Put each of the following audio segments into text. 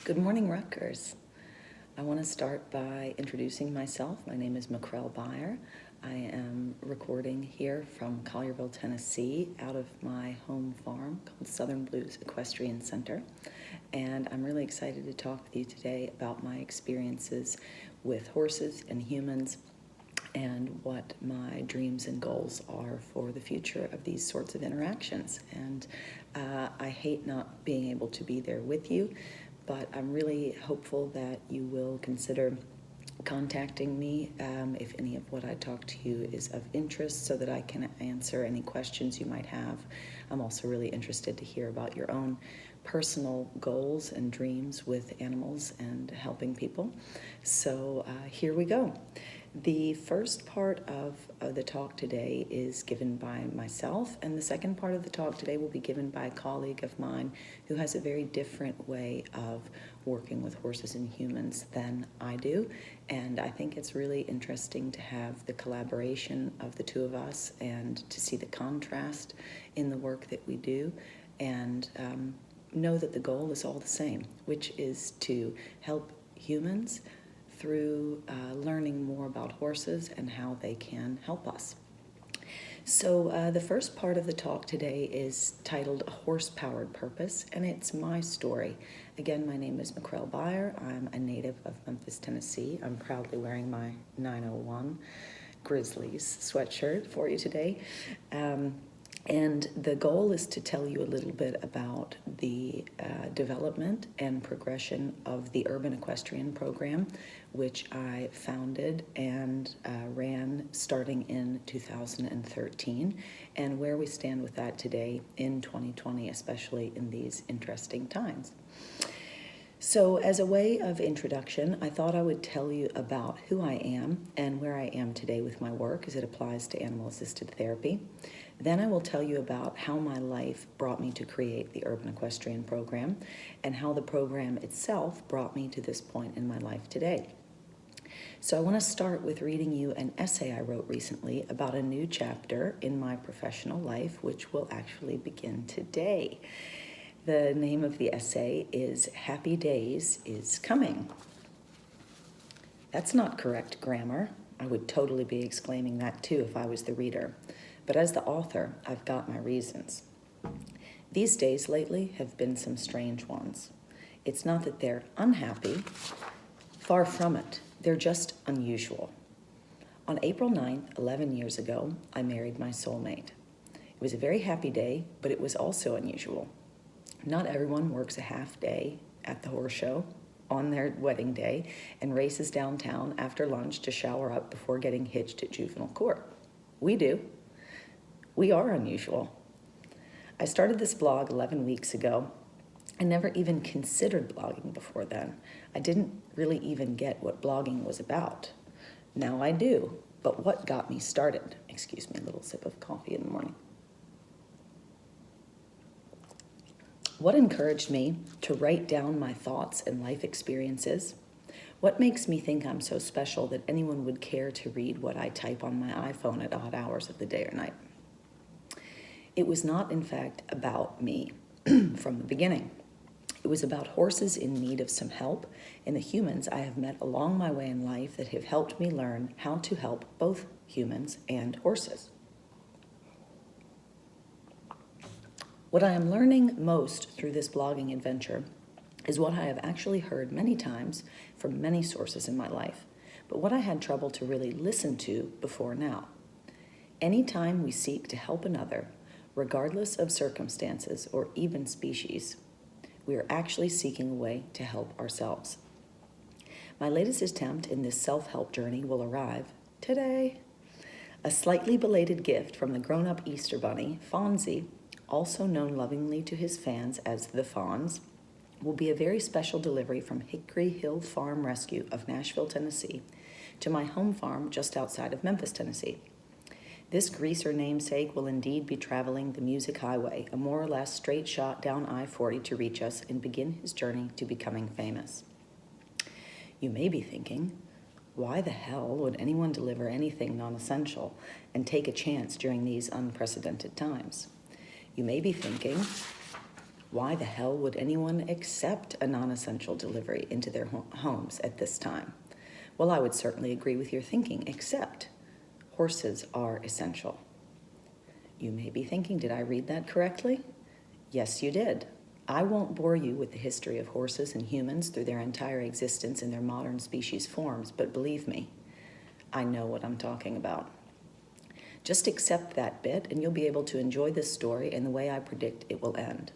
Good morning, Rutgers. I want to start by introducing myself. My name is Mckrell Baier. I am recording here from Collierville, Tennessee, out of my home farm called Southern Blues Equestrian Center. And I'm really excited to talk with you today about my experiences with horses and humans and what my dreams and goals are for the future of these sorts of interactions. And I hate not being able to be there with you, but I'm really hopeful that you will consider contacting me if any of what I talk to you is of interest so that I can answer any questions you might have. I'm also really interested to hear about your own personal goals and dreams with animals and helping people. So here we go. The first part of the talk today is given by myself, and the second part of the talk today will be given by a colleague of mine who has a very different way of working with horses and humans than I do, and I think it's really interesting to have the collaboration of the two of us and to see the contrast in the work that we do, and know that the goal is all the same, which is to help humans through learning more about horses and how they can help us. So the first part of the talk today is titled A Horse-Powered Purpose, and it's my story. Again, my name is Mckrell Baier. I'm a native of Memphis, Tennessee. I'm proudly wearing my 901 Grizzlies sweatshirt for you today. And the goal is to tell you a little bit about the development and progression of the Urban Equestrian Program, which I founded and ran starting in 2013, and where we stand with that today in 2020, especially in these interesting times. So as a way of introduction, I thought I would tell you about who I am and where I am today with my work as it applies to animal-assisted therapy. Then I will tell you about how my life brought me to create the Urban Equestrian Program and how the program itself brought me to this point in my life today. So I want to start with reading you an essay I wrote recently about a new chapter in my professional life, which will actually begin today. The name of the essay is Happy Days is Coming. That's not correct grammar. I would totally be exclaiming that too if I was the reader. But as the author, I've got my reasons. These days lately have been some strange ones. It's not that they're unhappy. Far from it. They're just unusual. On April 9th, 11 years ago, I married my soulmate. It was a very happy day, but it was also unusual. Not everyone works a half day at the horse show on their wedding day and races downtown after lunch to shower up before getting hitched at juvenile court. We do. We are unusual. I started this blog 11 weeks ago. I never even considered blogging before then. I didn't really even get what blogging was about. Now I do, but what got me started? Excuse me, a little sip of coffee in the morning. What encouraged me to write down my thoughts and life experiences? What makes me think I'm so special that anyone would care to read what I type on my iPhone at odd hours of the day or night? It was not, in fact, about me from the beginning. It was about horses in need of some help and the humans I have met along my way in life that have helped me learn how to help both humans and horses. What I am learning most through this blogging adventure is what I have actually heard many times from many sources in my life, but what I had trouble to really listen to before now. Anytime we seek to help another, regardless of circumstances or even species, we are actually seeking a way to help ourselves. My latest attempt in this self-help journey will arrive today. A slightly belated gift from the grown-up Easter Bunny, Fonzie, also known lovingly to his fans as the Fonz, will be a very special delivery from Hickory Hill Farm Rescue of Nashville, Tennessee, to my home farm just outside of Memphis, Tennessee. This greaser namesake will indeed be traveling the music highway, a more or less straight shot down I-40 to reach us and begin his journey to becoming famous. You may be thinking, why the hell would anyone deliver anything non-essential and take a chance during these unprecedented times? You may be thinking, Why the hell would anyone accept a non-essential delivery into their homes at this time? Well, I would certainly agree with your thinking, except horses are essential. You may be thinking, did I read that correctly? Yes, you did. I won't bore you with the history of horses and humans through their entire existence in their modern species forms, but believe me, I know what I'm talking about. Just accept that bit and you'll be able to enjoy this story in the way I predict it will end.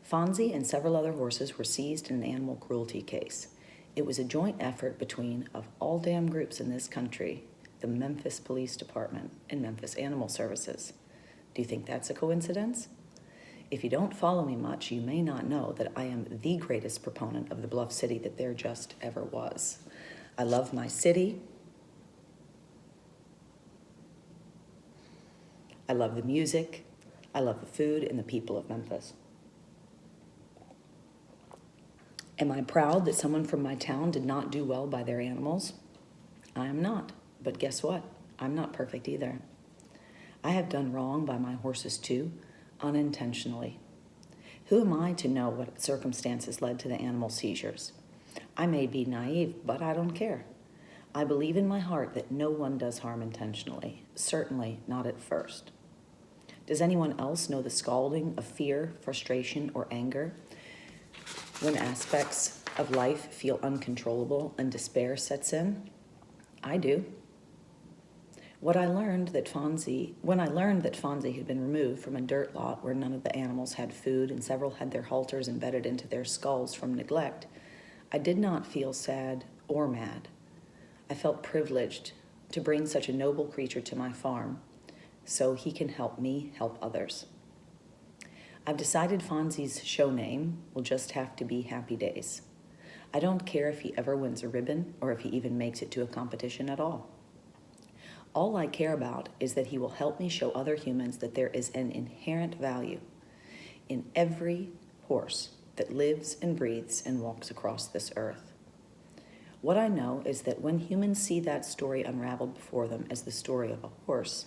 Fonzie and several other horses were seized in an animal cruelty case. It was a joint effort between, of all damn groups in this country, the Memphis Police Department and Memphis Animal Services. Do you think that's a coincidence? If you don't follow me much, you may not know that I am the greatest proponent of the Bluff City that there just ever was. I love my city. I love the music. I love the food and the people of Memphis. Am I proud that someone from my town did not do well by their animals? I am not. But guess what? I'm not perfect either. I have done wrong by my horses too, unintentionally. Who am I to know what circumstances led to the animal seizures? I may be naive, but I don't care. I believe in my heart that no one does harm intentionally, certainly not at first. Does anyone else know the scalding of fear, frustration, or anger when aspects of life feel uncontrollable and despair sets in? I do. When I learned that Fonzie had been removed from a dirt lot where none of the animals had food and several had their halters embedded into their skulls from neglect, I did not feel sad or mad. I felt privileged to bring such a noble creature to my farm so he can help me help others. I've decided Fonzie's show name will just have to be Happy Days. I don't care if he ever wins a ribbon or if he even makes it to a competition at all. All I care about is that he will help me show other humans that there is an inherent value in every horse that lives and breathes and walks across this earth. What I know is that when humans see that story unraveled before them as the story of a horse,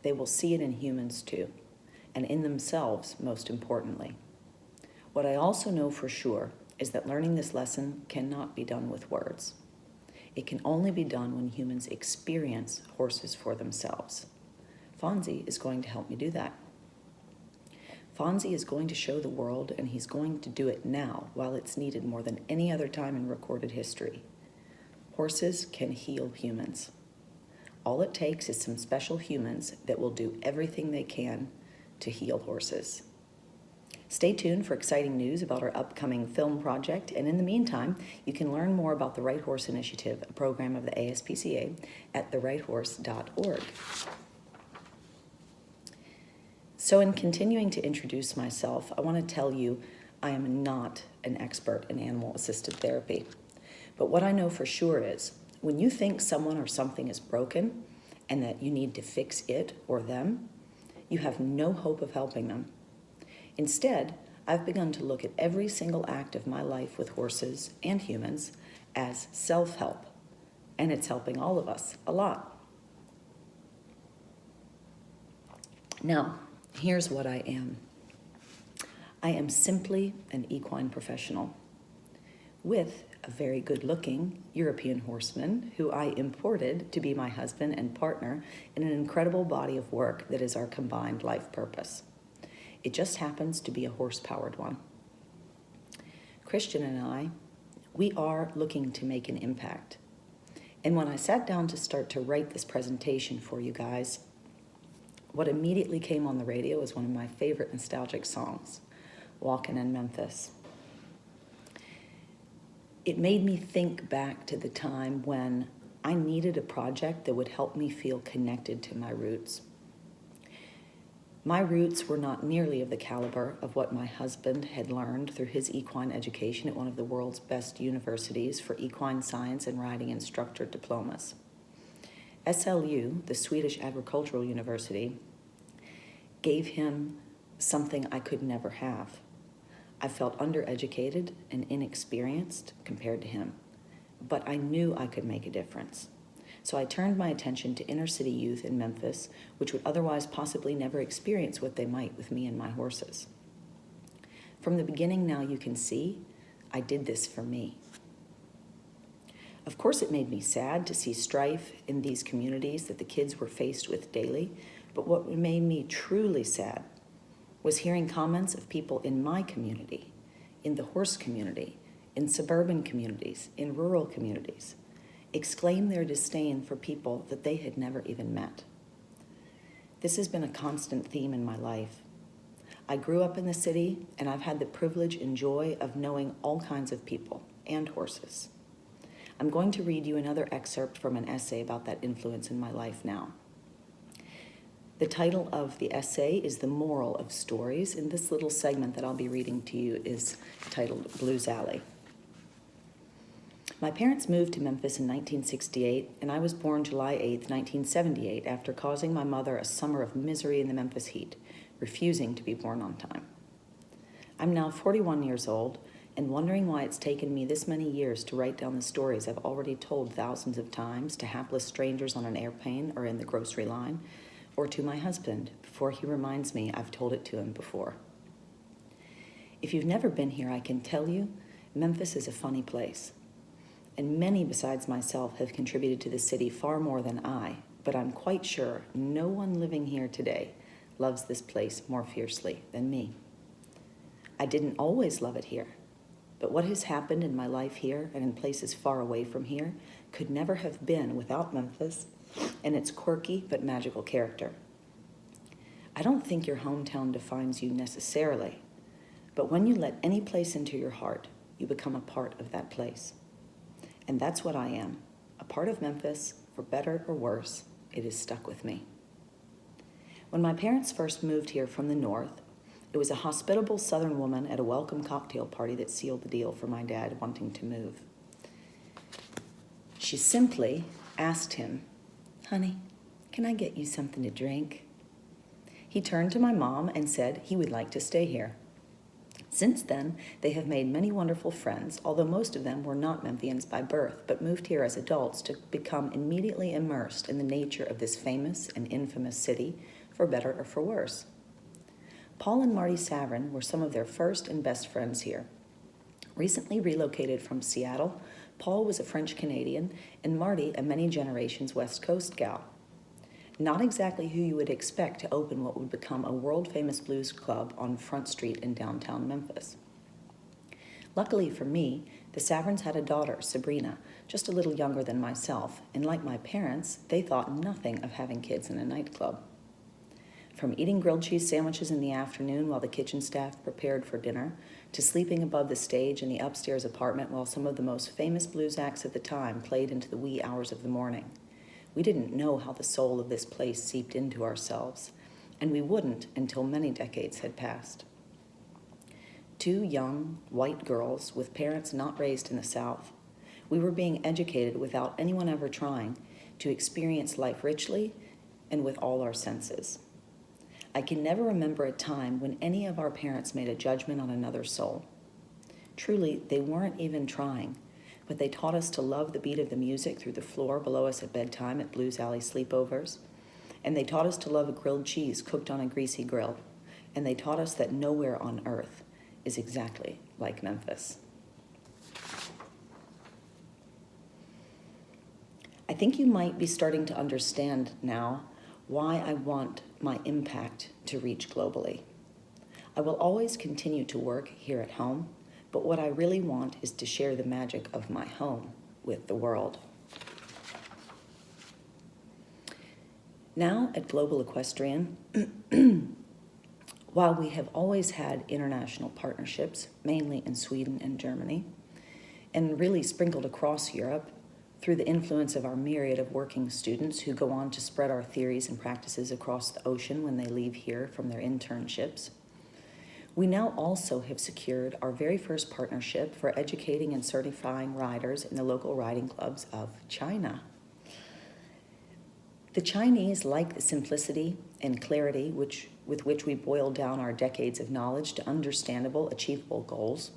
they will see it in humans too, and in themselves, most importantly. What I also know for sure is that learning this lesson cannot be done with words. It can only be done when humans experience horses for themselves. Fonzie is going to help me do that. Fonzie is going to show the world, and he's going to do it now while it's needed more than any other time in recorded history. Horses can heal humans. All it takes is some special humans that will do everything they can to heal horses. Stay tuned for exciting news about our upcoming film project, and in the meantime, you can learn more about the Right Horse Initiative, a program of the ASPCA, at therighthorse.org. So in continuing to introduce myself, I want to tell you I am not an expert in animal-assisted therapy. But what I know for sure is, when you think someone or something is broken and that you need to fix it or them, you have no hope of helping them. Instead, I've begun to look at every single act of my life with horses and humans as self-help, and it's helping all of us a lot. Now, here's what I am. I am simply an equine professional with a very good-looking European horseman who I imported to be my husband and partner in an incredible body of work that is our combined life purpose. It just happens to be a horse-powered one. Christian and I, we are looking to make an impact. And when I sat down to start to write this presentation for you guys, what immediately came on the radio was one of my favorite nostalgic songs, Walkin' in Memphis. It made me think back to the time when I needed a project that would help me feel connected to my roots. My roots were not nearly of the caliber of what my husband had learned through his equine education at one of the world's best universities for equine science and riding instructor diplomas. SLU, the Swedish Agricultural University, gave him something I could never have. I felt undereducated and inexperienced compared to him, but I knew I could make a difference. So I turned my attention to inner city youth in Memphis, which would otherwise possibly never experience what they might with me and my horses. From the beginning, now you can see, I did this for me. Of course, it made me sad to see strife in these communities that the kids were faced with daily, but what made me truly sad was hearing comments of people in my community, in the horse community, in suburban communities, in rural communities, exclaim their disdain for people that they had never even met. This has been a constant theme in my life. I grew up in the city, and I've had the privilege and joy of knowing all kinds of people and horses. I'm going to read you another excerpt from an essay about that influence in my life now. The title of the essay is The Moral of Stories, and this little segment that I'll be reading to you is titled Blues Alley. My parents moved to Memphis in 1968, and I was born July 8, 1978, after causing my mother a summer of misery in the Memphis heat, refusing to be born on time. I'm now 41 years old, and wondering why it's taken me this many years to write down the stories I've already told thousands of times to hapless strangers on an airplane or in the grocery line, or to my husband before he reminds me I've told it to him before. If you've never been here, I can tell you, Memphis is a funny place. And many besides myself have contributed to the city far more than I, but I'm quite sure no one living here today loves this place more fiercely than me. I didn't always love it here, but what has happened in my life here and in places far away from here could never have been without Memphis and its quirky but magical character. I don't think your hometown defines you necessarily, but when you let any place into your heart, you become a part of that place. And that's what I am, a part of Memphis, for better or worse, it is stuck with me. When my parents first moved here from the north, it was a hospitable Southern woman at a welcome cocktail party that sealed the deal for my dad wanting to move. She simply asked him, "Honey, can I get you something to drink?" He turned to my mom and said he would like to stay here. Since then, they have made many wonderful friends, although most of them were not Memphians by birth, but moved here as adults to become immediately immersed in the nature of this famous and infamous city, for better or for worse. Paul and Marty Savrin were some of their first and best friends here. Recently relocated from Seattle, Paul was a French Canadian and Marty a many generations West Coast gal. Not exactly who you would expect to open what would become a world-famous blues club on Front Street in downtown Memphis. Luckily for me, the Savrins had a daughter, Sabrina, just a little younger than myself, and like my parents, they thought nothing of having kids in a nightclub. From eating grilled cheese sandwiches in the afternoon while the kitchen staff prepared for dinner, to sleeping above the stage in the upstairs apartment while some of the most famous blues acts at the time played into the wee hours of the morning. We didn't know how the soul of this place seeped into ourselves, and we wouldn't until many decades had passed. Two young, white girls with parents not raised in the South, we were being educated without anyone ever trying to experience life richly and with all our senses. I can never remember a time when any of our parents made a judgment on another soul. Truly, they weren't even trying, but they taught us to love the beat of the music through the floor below us at bedtime at Blues Alley sleepovers, and they taught us to love a grilled cheese cooked on a greasy grill, and they taught us that nowhere on earth is exactly like Memphis. I think you might be starting to understand now why I want my impact to reach globally. I will always continue to work here at home, but what I really want is to share the magic of my home with the world. Now at Global Equestrian, while we have always had international partnerships, mainly in Sweden and Germany, and really sprinkled across Europe through the influence of our myriad of working students who go on to spread our theories and practices across the ocean when they leave here from their internships, we now also have secured our very first partnership for educating and certifying riders in the local riding clubs of China. The Chinese like the simplicity and clarity with which we boil down our decades of knowledge to understandable, achievable goals,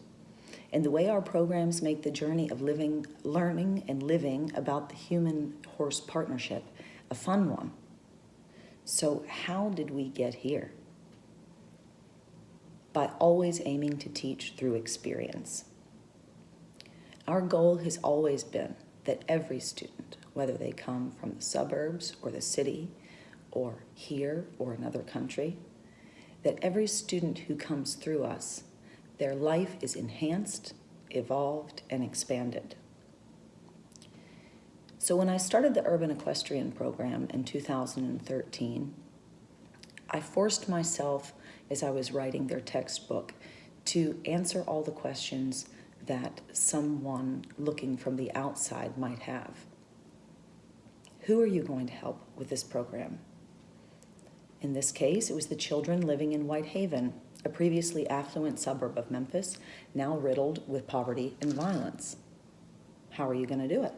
and the way our programs make the journey of learning and living about the human-horse partnership a fun one. So how did we get here? by always aiming to teach through experience. Our goal has always been that every student, whether they come from the suburbs or the city, or here or another country, that every student who comes through us, their life is enhanced, evolved, and expanded. So when I started the Urban Equestrian Program in 2013, I forced myself, as I was writing their textbook, to answer all the questions that someone looking from the outside might have. Who are you going to help with this program? In this case, it was the children living in Whitehaven, a previously affluent suburb of Memphis, now riddled with poverty and violence. How are you going to do it?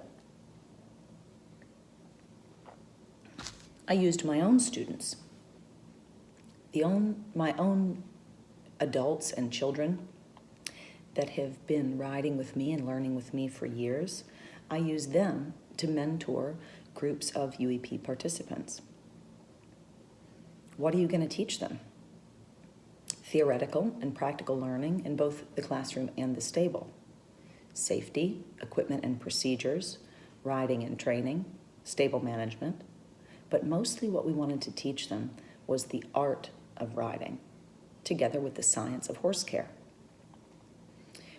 I used my own students, my own adults and children that have been riding with me and learning with me for years. I used them to mentor groups of UEP participants. What are you going to teach them? Theoretical and practical learning in both the classroom and the stable. Safety, equipment and procedures, riding and training, stable management. But mostly what we wanted to teach them was the art of riding, together with the science of horse care.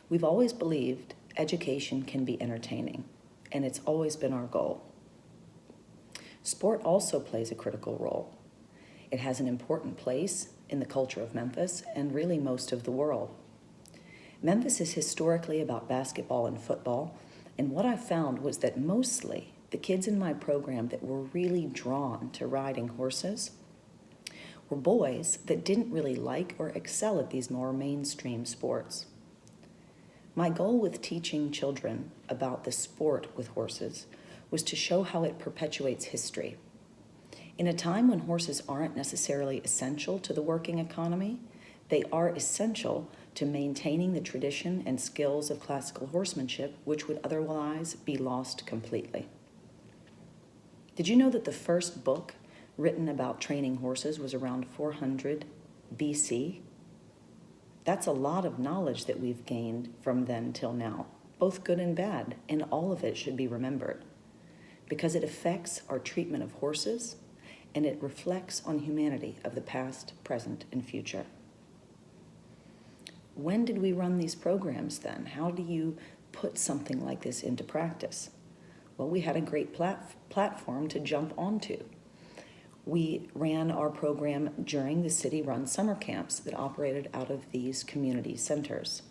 We've always believed education can be entertaining, and it's always been our goal. Sport also plays a critical role. It has an important place in the culture of Memphis and really most of the world. Memphis is historically about basketball and football, and what I found was that mostly the kids in my program that were really drawn to riding horses were boys that didn't really like or excel at these more mainstream sports. My goal with teaching children about the sport with horses was to show how it perpetuates history. In a time when horses aren't necessarily essential to the working economy, they are essential to maintaining the tradition and skills of classical horsemanship, which would otherwise be lost completely. Did you know that the first book written about training horses was around 400 BC? That's a lot of knowledge that we've gained from then till now, both good and bad, and all of it should be remembered because it affects our treatment of horses and it reflects on humanity of the past, present, and future. When did we run these programs then? How do you put something like this into practice? Well, we had a great platform to jump onto. We ran our program during the city-run summer camps that operated out of these community centers.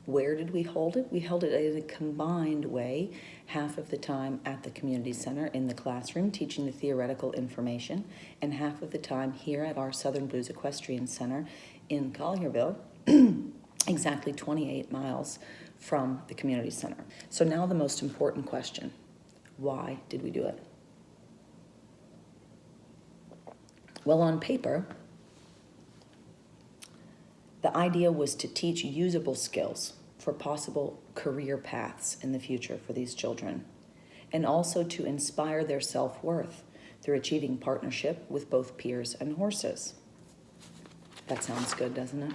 Where did we hold it? We held it in a combined way, half of the time at the community center in the classroom teaching the theoretical information, and half of the time here at our Southern Blues Equestrian Center in Collierville, exactly 28 miles from the community center. So now the most important question: why did we do it? Well, on paper, the idea was to teach usable skills for possible career paths in the future for these children, and also to inspire their self-worth through achieving partnership with both peers and horses. That sounds good, doesn't it?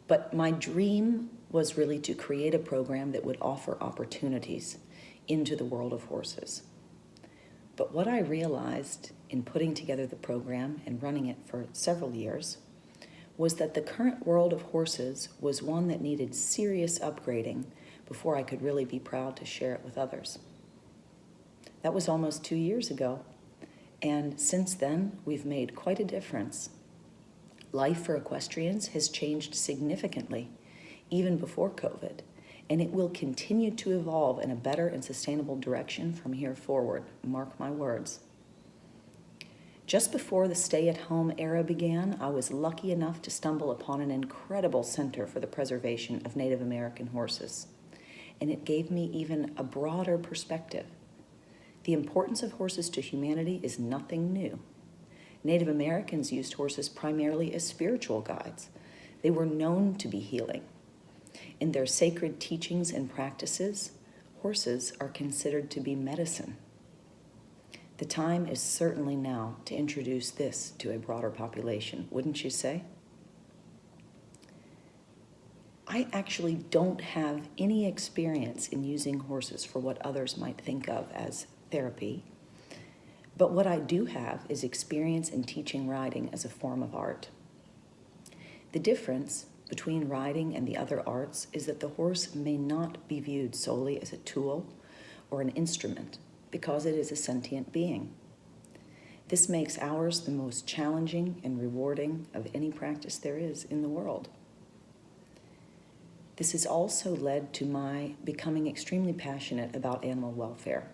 But my dream was really to create a program that would offer opportunities into the world of horses. But what I realized in putting together the program and running it for several years was that the current world of horses was one that needed serious upgrading before I could really be proud to share it with others. That was almost 2 years ago, and since then, we've made quite a difference. Life for equestrians has changed significantly, even before COVID, and it will continue to evolve in a better and sustainable direction from here forward, mark my words. Just before the stay-at-home era began, I was lucky enough to stumble upon an incredible center for the preservation of Native American horses, and it gave me even a broader perspective. The importance of horses to humanity is nothing new. Native Americans used horses primarily as spiritual guides. They were known to be healing. In their sacred teachings and practices, horses are considered to be medicine. The time is certainly now to introduce this to a broader population, wouldn't you say? I actually don't have any experience in using horses for what others might think of as therapy, but what I do have is experience in teaching riding as a form of art. The difference between riding and the other arts is that the horse may not be viewed solely as a tool or an instrument because it is a sentient being. This makes ours the most challenging and rewarding of any practice there is in the world. This has also led to my becoming extremely passionate about animal welfare.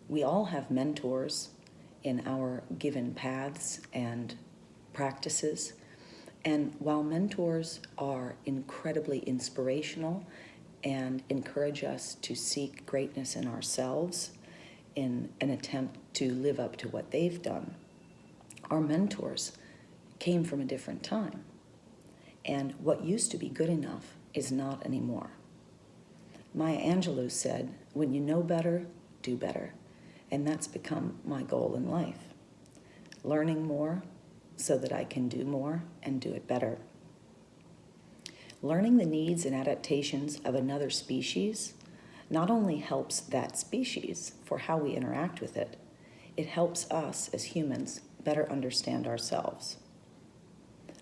We all have mentors in our given paths and practices, and while mentors are incredibly inspirational and encourage us to seek greatness in ourselves in an attempt to live up to what they've done, our mentors came from a different time. And what used to be good enough is not anymore. Maya Angelou said, "When you know better, do better." And that's become my goal in life. Learning more so that I can do more and do it better. Learning the needs and adaptations of another species not only helps that species for how we interact with it, it helps us as humans better understand ourselves.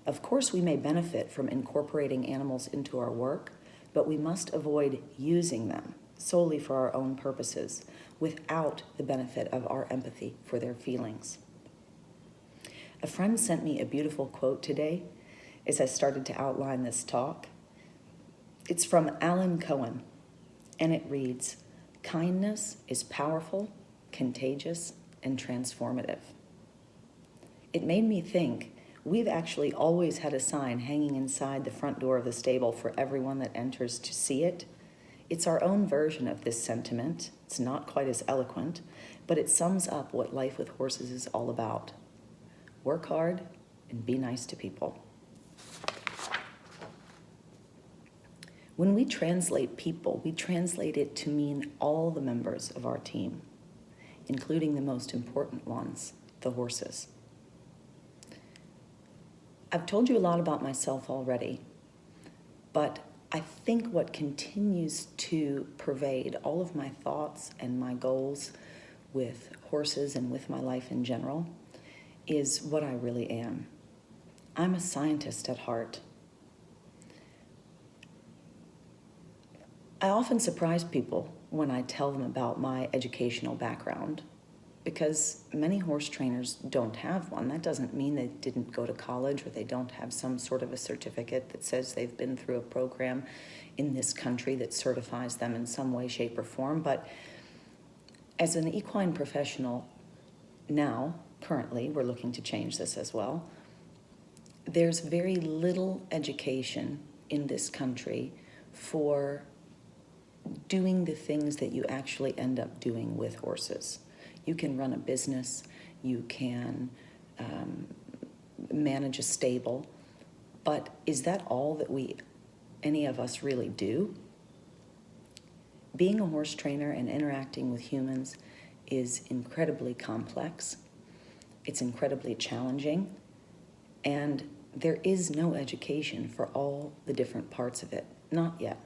Of course, we may benefit from incorporating animals into our work, but we must avoid using them solely for our own purposes without the benefit of our empathy for their feelings. A friend sent me a beautiful quote today as I started to outline this talk. It's from Alan Cohen, and it reads, "Kindness is powerful, contagious, and transformative." It made me think we've actually always had a sign hanging inside the front door of the stable for everyone that enters to see it. It's our own version of this sentiment. It's not quite as eloquent, but it sums up what life with horses is all about. Work hard and be nice to people. When we translate people, we translate it to mean all the members of our team, including the most important ones, the horses. I've told you a lot about myself already, but I think what continues to pervade all of my thoughts and my goals with horses and with my life in general is what I really am. I'm a scientist at heart. I often surprise people when I tell them about my educational background, because many horse trainers don't have one. That doesn't mean they didn't go to college or they don't have some sort of a certificate that says they've been through a program in this country that certifies them in some way, shape, or form. But as an equine professional now, currently, we're looking to change this as well, there's very little education in this country for doing the things that you actually end up doing with horses. You can run a business, you can manage a stable, but is that all that any of us really do? Being a horse trainer and interacting with humans is incredibly complex. It's incredibly challenging, and there is no education for all the different parts of it, not yet.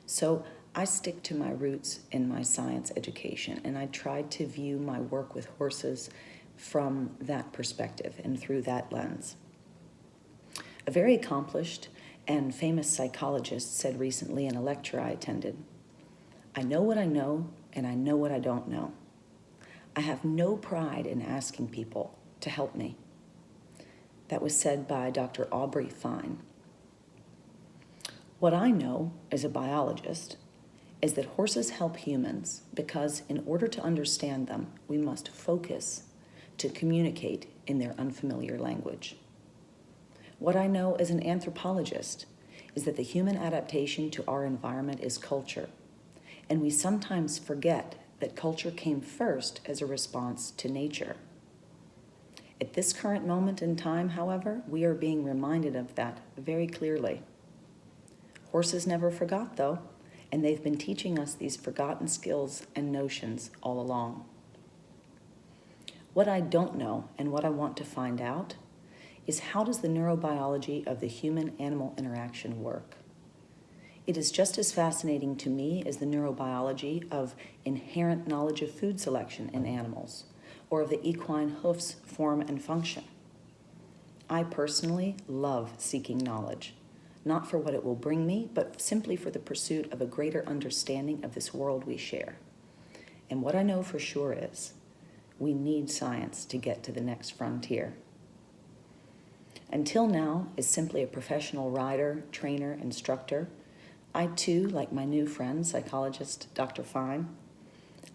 So I stick to my roots in my science education, and I try to view my work with horses from that perspective and through that lens. A very accomplished and famous psychologist said recently in a lecture I attended, "I know what I know, and I know what I don't know. I have no pride in asking people to help me." That was said by Dr. Aubrey Fine. What I know as a biologist is that horses help humans because in order to understand them, we must focus to communicate in their unfamiliar language. What I know as an anthropologist is that the human adaptation to our environment is culture, and we sometimes forget that culture came first as a response to nature. At this current moment in time, however, we are being reminded of that very clearly. Horses never forgot, though, and they've been teaching us these forgotten skills and notions all along. What I don't know and what I want to find out is, how does the neurobiology of the human-animal interaction work? It is just as fascinating to me as the neurobiology of inherent knowledge of food selection in animals, or of the equine hoof's form and function. I personally love seeking knowledge, not for what it will bring me, but simply for the pursuit of a greater understanding of this world we share. And what I know for sure is, we need science to get to the next frontier. Until now, as simply a professional rider, trainer, instructor, I too, like my new friend, psychologist Dr. Fine,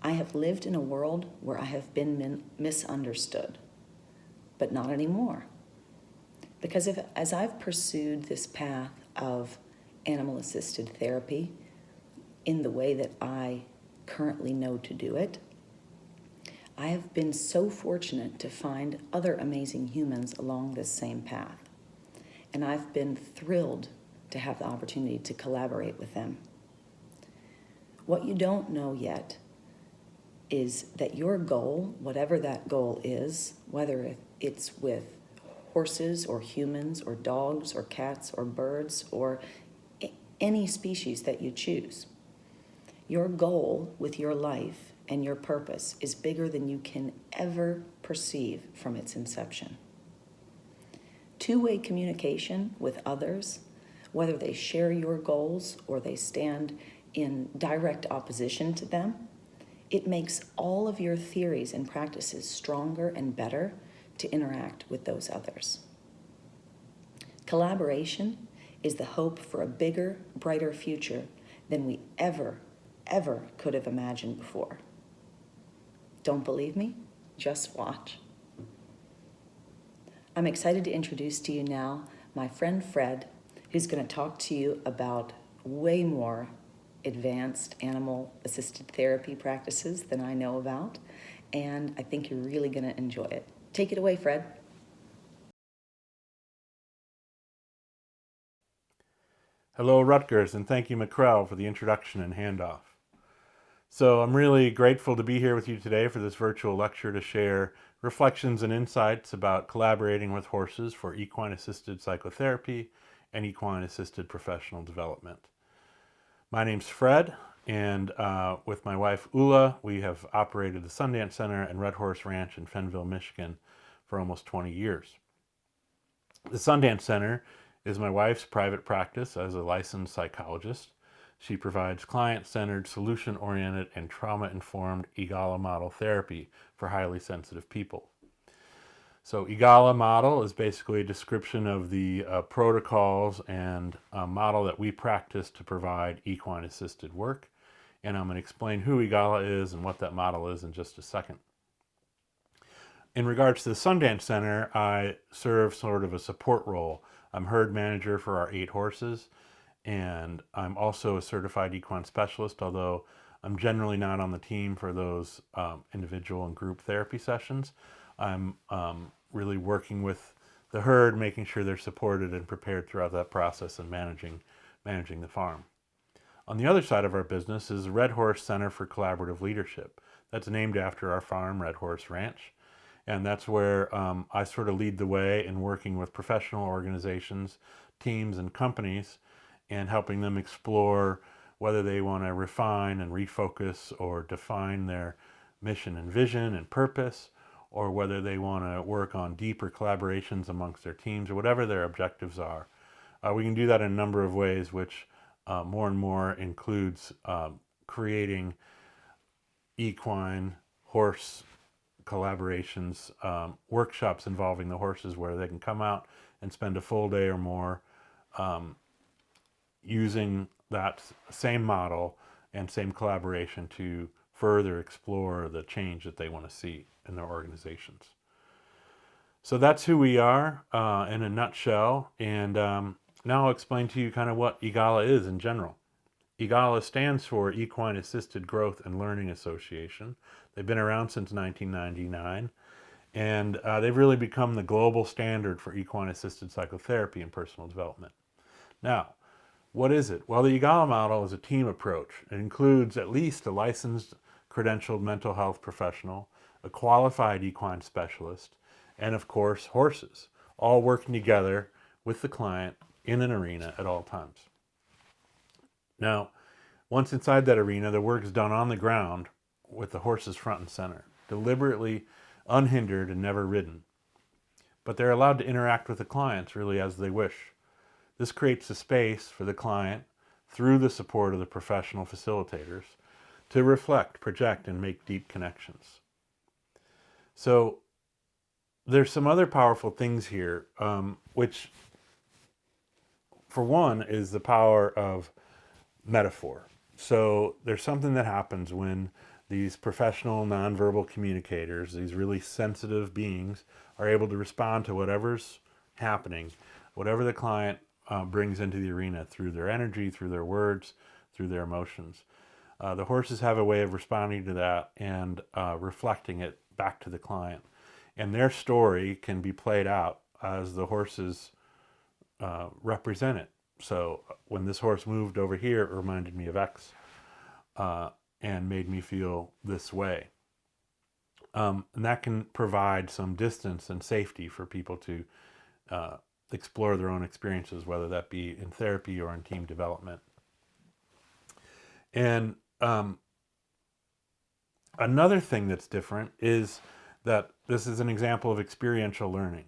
I have lived in a world where I have been misunderstood, but not anymore. Because as I've pursued this path of animal-assisted therapy in the way that I currently know to do it, I have been so fortunate to find other amazing humans along this same path. And I've been thrilled to have the opportunity to collaborate with them. What you don't know yet is that your goal, whatever that goal is, whether it's with horses or humans or dogs or cats or birds or any species that you choose, your goal with your life and your purpose is bigger than you can ever perceive from its inception. Two-way communication with others, whether they share your goals or they stand in direct opposition to them, it makes all of your theories and practices stronger and better to interact with those others. Collaboration is the hope for a bigger, brighter future than we ever could have imagined before. Don't believe me? Just watch. I'm excited to introduce to you now my friend Fred, who's going to talk to you about way more advanced animal-assisted therapy practices than I know about, and I think you're really going to enjoy it. Take it away, Fred. Hello, Rutgers, and thank you, Mckrell, for the introduction and handoff. So I'm really grateful to be here with you today for this virtual lecture to share reflections and insights about collaborating with horses for equine-assisted psychotherapy and equine-assisted professional development. My name's Fred, and with my wife Ula, we have operated the Sundance Center and Red Horse Ranch in Fenville, Michigan for almost 20 years. The Sundance Center is my wife's private practice as a licensed psychologist. She provides client-centered, solution-oriented, and trauma-informed EGALA model therapy for highly sensitive people. So EGALA model is basically a description of the protocols and model that we practice to provide equine-assisted work. And I'm going to explain who EGALA is and what that model is in just a second. In regards to the Sundance Center, I serve sort of a support role. I'm herd manager for our 8 horses, and I'm also a certified equine specialist, although I'm generally not on the team for those individual and group therapy sessions. I'm really working with the herd, making sure they're supported and prepared throughout that process and managing the farm. On the other side of our business is Red Horse Center for Collaborative Leadership. That's named after our farm, Red Horse Ranch. And that's where I sort of lead the way in working with professional organizations, teams, and companies, and helping them explore whether they want to refine and refocus or define their mission and vision and purpose, or whether they want to work on deeper collaborations amongst their teams, or whatever their objectives are. We can do that in a number of ways, which more and more includes creating equine horse collaborations, workshops involving the horses where they can come out and spend a full day or more using that same model and same collaboration to further explore the change that they want to see in their organizations. So that's who we are in a nutshell, and now I'll explain to you kind of what EGALA is in general. EGALA stands for Equine Assisted Growth and Learning Association. They've been around since 1999, and they've really become the global standard for equine-assisted psychotherapy and personal development. Now, What is it? Well, the EAGALA model is a team approach. It includes at least a licensed, credentialed mental health professional, a qualified equine specialist, and of course, horses, all working together with the client in an arena at all times. Now, once inside that arena, the work is done on the ground with the horses front and center, deliberately unhindered and never ridden. But they're allowed to interact with the clients really as they wish. This creates a space for the client, through the support of the professional facilitators, to reflect, project, and make deep connections. So there's some other powerful things here, which, for one, is the power of metaphor. So there's something that happens when these professional nonverbal communicators, these really sensitive beings, are able to respond to whatever's happening, whatever the client brings into the arena through their energy, through their words, through their emotions. The horses have a way of responding to that and reflecting it back to the client. And their story can be played out as the horses represent it. So when this horse moved over here, it reminded me of X and made me feel this way. And that can provide some distance and safety for people to explore their own experiences, whether that be in therapy or in team development. And another thing that's different is that this is an example of experiential learning.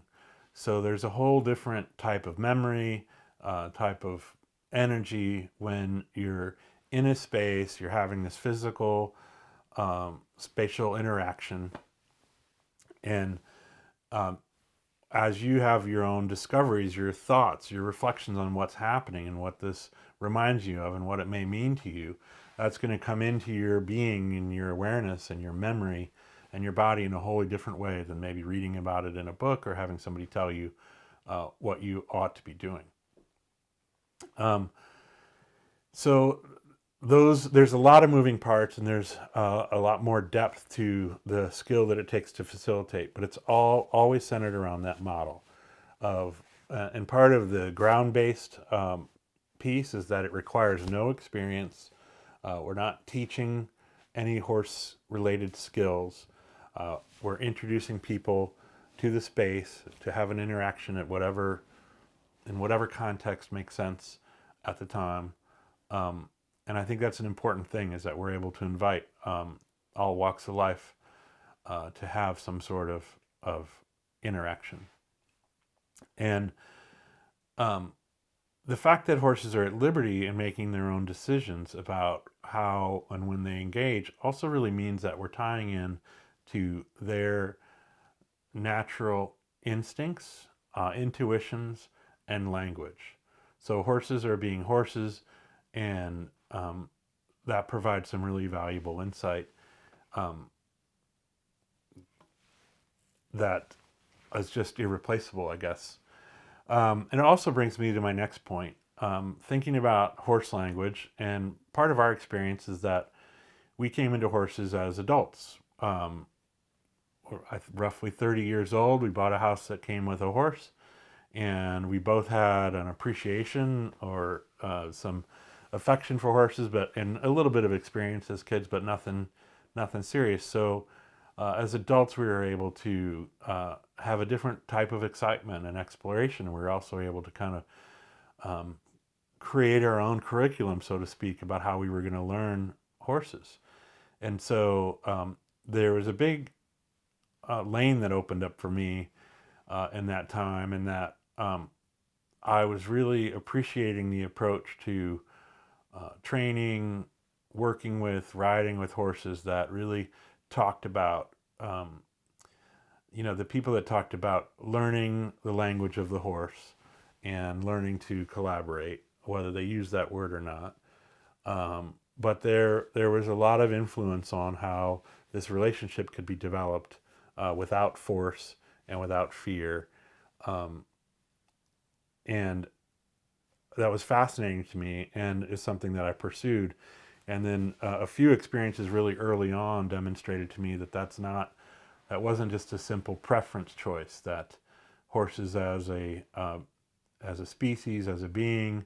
So there's a whole different type of memory, type of energy when you're in a space, you're having this physical, spatial interaction. And as you have your own discoveries, your thoughts, your reflections on what's happening and what this reminds you of and what it may mean to you, that's going to come into your being and your awareness and your memory and your body in a wholly different way than maybe reading about it in a book or having somebody tell you what you ought to be doing. So there's a lot of moving parts, and there's a lot more depth to the skill that it takes to facilitate, but it's all always centered around that model of, and part of the ground-based piece is that it requires no experience. We're not teaching any horse-related skills. We're introducing people to the space to have an interaction in whatever context makes sense at the time. And I think that's an important thing, is that we're able to invite all walks of life to have some sort of interaction. And the fact that horses are at liberty in making their own decisions about how and when they engage also really means that we're tying in to their natural instincts, intuitions, and language. So horses are being horses, and that provides some really valuable insight that is just irreplaceable, I guess. And it also brings me to my next point, thinking about horse language. And part of our experience is that we came into horses as adults. Roughly 30 years old, we bought a house that came with a horse, and we both had an appreciation or some affection for horses, and a little bit of experience as kids, but nothing serious. So as adults, we were able to have a different type of excitement and exploration. We were also able to kind of create our own curriculum, so to speak, about how we were going to learn horses. And so there was a big lane that opened up for me in that time, and that I was really appreciating the approach to training, working with, riding with horses that really talked about, the people that talked about learning the language of the horse and learning to collaborate, whether they use that word or not. But there was a lot of influence on how this relationship could be developed without force and without fear. And that was fascinating to me, and is something that I pursued. And then a few experiences really early on demonstrated to me that that wasn't just a simple preference choice, that horses as a species, as a being,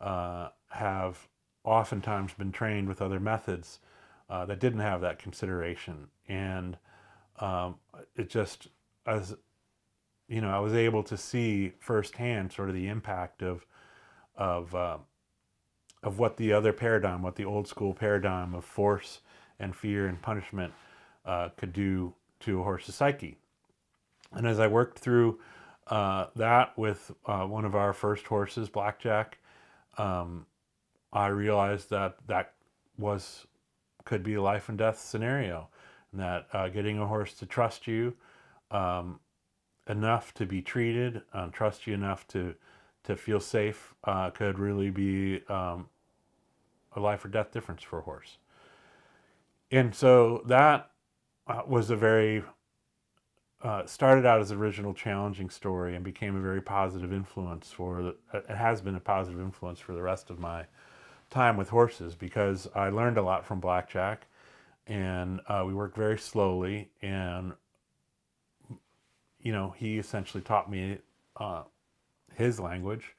have oftentimes been trained with other methods that didn't have that consideration. And it just, as I was able to see firsthand sort of the impact of what the other paradigm, what the old school paradigm of force and fear and punishment could do to a horse's psyche. And as I worked through that with one of our first horses, Blackjack, I realized that could be a life and death scenario, and that getting a horse to trust you enough to be treated, trust you enough to feel safe, could really be a life or death difference for a horse. And so that was a very started out as an original challenging story and became a very positive influence it has been a positive influence for the rest of my time with horses, because I learned a lot from Blackjack, and we worked very slowly, and he essentially taught me his language,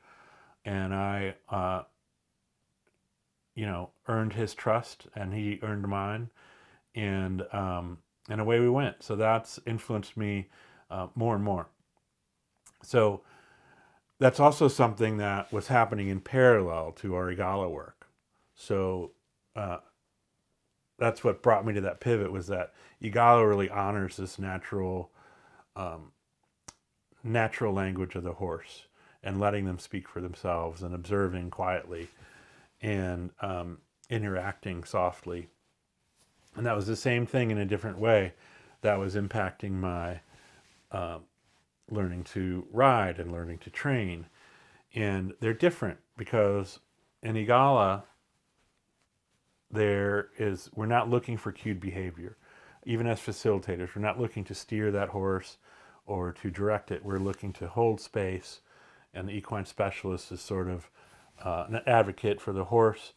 and I earned his trust, and he earned mine, and away we went. So that's influenced me more and more. So that's also something that was happening in parallel to our Igala work. So that's what brought me to that pivot, was that Igala really honors this natural language of the horse, and letting them speak for themselves, and observing quietly, and interacting softly. And that was the same thing in a different way that was impacting my learning to ride and learning to train. And they're different because in Igala, we're not looking for cued behavior. Even as facilitators, we're not looking to steer that horse or to direct it. We're looking to hold space, and the equine specialist is sort of an advocate for the horse,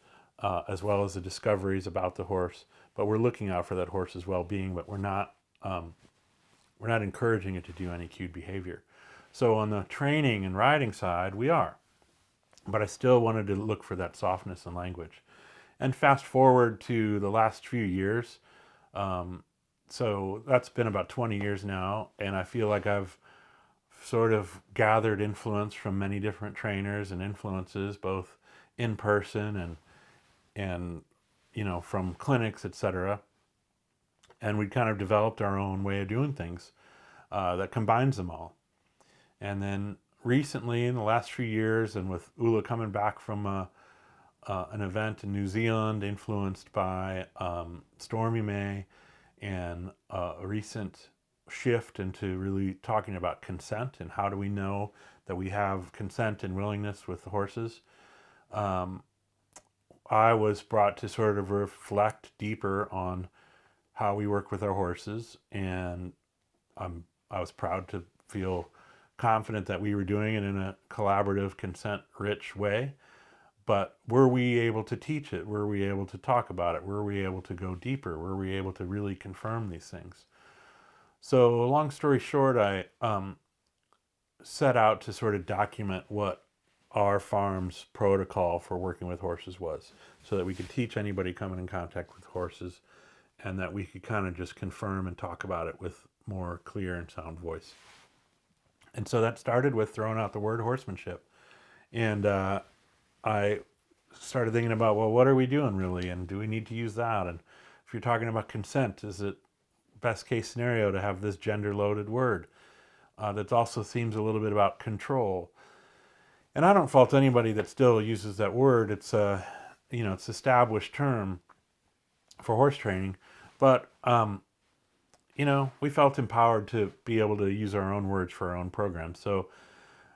as well as the discoveries about the horse. But we're looking out for that horse's well-being, but we're not encouraging it to do any cued behavior. So on the training and riding side, we are. But I still wanted to look for that softness in language. And fast forward to the last few years, so that's been about 20 years now, and I feel like I've sort of gathered influence from many different trainers and influences, both in person and from clinics, etc. And we kind of developed our own way of doing things that combines them all. And then recently, in the last few years, and with Ula coming back from an event in New Zealand influenced by Stormy May, and a recent shift into really talking about consent and how do we know that we have consent and willingness with the horses, I was brought to sort of reflect deeper on how we work with our horses, and I was proud to feel confident that we were doing it in a collaborative, consent-rich way. But were we able to teach it? Were we able to talk about it? Were we able to go deeper? Were we able to really confirm these things? So long story short, I set out to sort of document what our farm's protocol for working with horses was, so that we could teach anybody coming in contact with horses, and that we could kind of just confirm and talk about it with more clear and sound voice. And so that started with throwing out the word horsemanship. And I started thinking about, well, what are we doing really? And do we need to use that? And if you're talking about consent, is it best case scenario to have this gender loaded word? That also seems a little bit about control. And I don't fault anybody that still uses that word. It's it's established term for horse training, but we felt empowered to be able to use our own words for our own program. So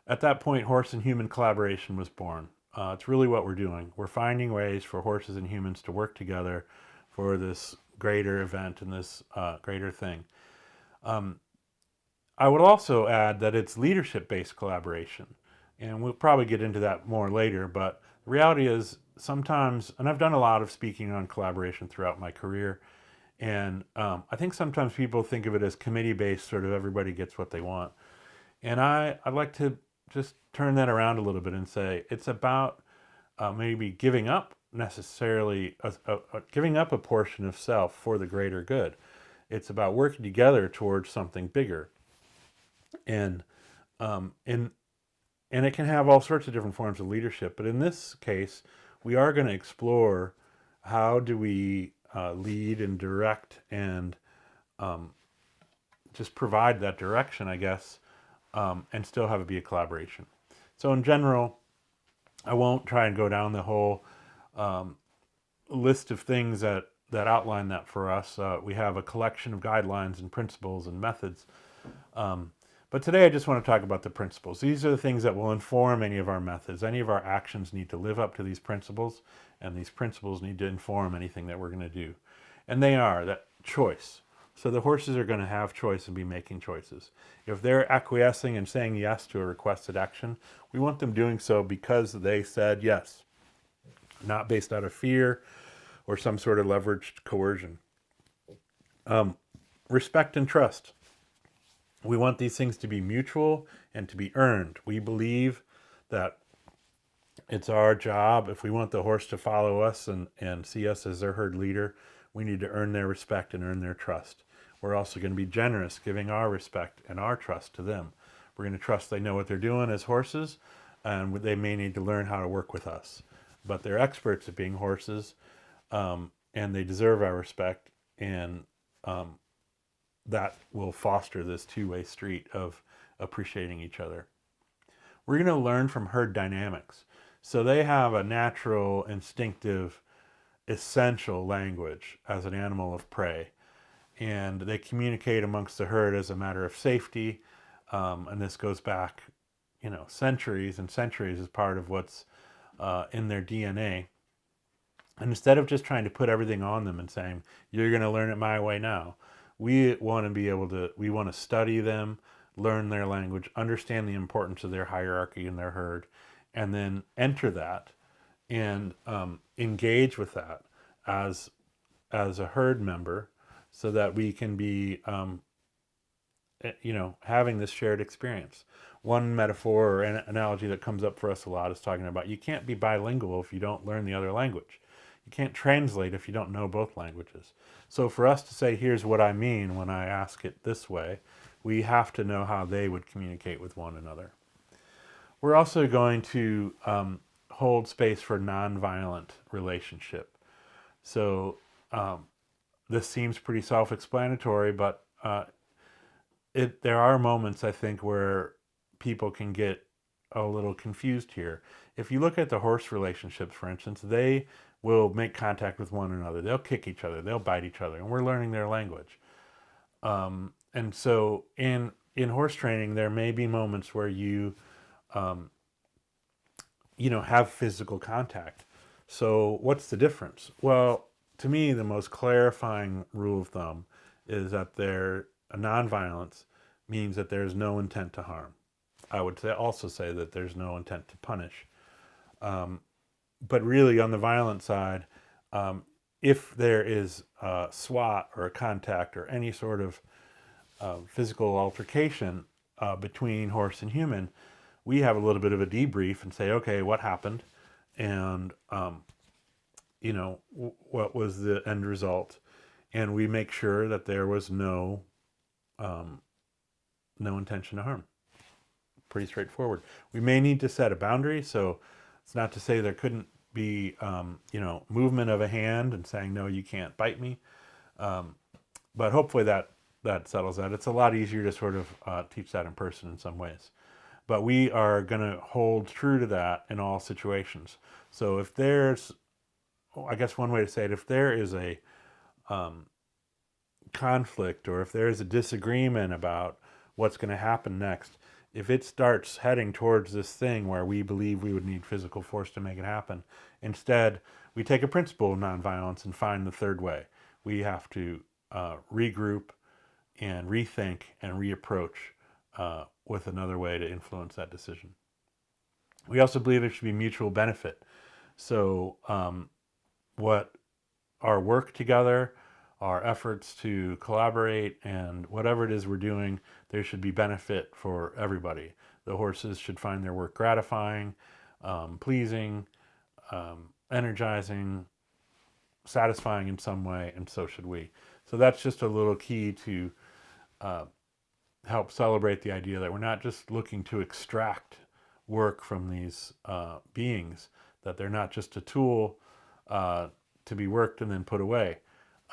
at that point, horse and human collaboration was born. It's really what we're doing. We're finding ways for horses and humans to work together for this greater event and this greater thing. I would also add that it's leadership-based collaboration, and we'll probably get into that more later, but the reality is sometimes, and I've done a lot of speaking on collaboration throughout my career, and I think sometimes people think of it as committee-based, sort of everybody gets what they want. And I'd like to just turn that around a little bit and say it's about maybe giving up giving up a portion of self for the greater good. It's about working together towards something bigger, and um, and and it can have all sorts of different forms of leadership. But in this case, we are going to explore how do we lead and direct and um, just provide that direction, I guess, and still have it be a collaboration. So in general, I won't try and go down the whole list of things that outline that for us. We have a collection of guidelines and principles and methods. But today I just want to talk about the principles. These are the things that will inform any of our methods. Any of our actions need to live up to these principles, and these principles need to inform anything that we're going to do. And they are that choice. So the horses are going to have choice and be making choices. If they're acquiescing and saying yes to a requested action, we want them doing so because they said yes, not based out of fear or some sort of leveraged coercion. Respect and trust. We want these things to be mutual and to be earned. We believe that it's our job, if we want the horse to follow us and see us as their herd leader, we need to earn their respect and earn their trust. We're also going to be generous, giving our respect and our trust to them. We're going to trust they know what they're doing as horses, and they may need to learn how to work with us. But they're experts at being horses, and they deserve our respect, and that will foster this two-way street of appreciating each other. We're going to learn from herd dynamics. So they have a natural, instinctive, essential language as an animal of prey. And they communicate amongst the herd as a matter of safety. And this goes back, centuries and centuries as part of what's in their DNA. And instead of just trying to put everything on them and saying, you're going to learn it my way now, we want to study them, learn their language, understand the importance of their hierarchy in their herd, and then enter that and engage with that as a herd member, so that we can be, having this shared experience. One metaphor or an analogy that comes up for us a lot is talking about you can't be bilingual if you don't learn the other language. You can't translate if you don't know both languages. So for us to say, here's what I mean when I ask it this way, we have to know how they would communicate with one another. We're also going to hold space for nonviolent relationship. So this seems pretty self-explanatory, but there are moments, I think, where people can get a little confused here. If you look at the horse relationships, for instance, they will make contact with one another. They'll kick each other. They'll bite each other, and we're learning their language. And so in horse training, there may be moments where you have physical contact. So what's the difference? Well, to me, the most clarifying rule of thumb is that nonviolence means that there's no intent to harm. I would also say that there's no intent to punish. But really, on the violent side, if there is a swat or a contact or any sort of physical altercation between horse and human, we have a little bit of a debrief and say, okay, what happened? And, what was the end result? And we make sure that there was no intention to harm. Pretty straightforward. We may need to set a boundary, so it's not to say there couldn't be, movement of a hand and saying, no, you can't bite me. But hopefully that settles that. It's a lot easier to sort of teach that in person in some ways. But we are going to hold true to that in all situations. So if there's, I guess one way to say it, if there is a conflict, or if there is a disagreement about what's going to happen next, if it starts heading towards this thing where we believe we would need physical force to make it happen, instead we take a principle of nonviolence and find the third way. We have to regroup and rethink and reapproach with another way to influence that decision. We also believe there should be mutual benefit. So what our work together, our efforts to collaborate, and whatever it is we're doing, there should be benefit for everybody. The horses should find their work gratifying, pleasing, energizing, satisfying in some way, and so should we. So that's just a little key to help celebrate the idea that we're not just looking to extract work from these beings, that they're not just a tool to be worked and then put away,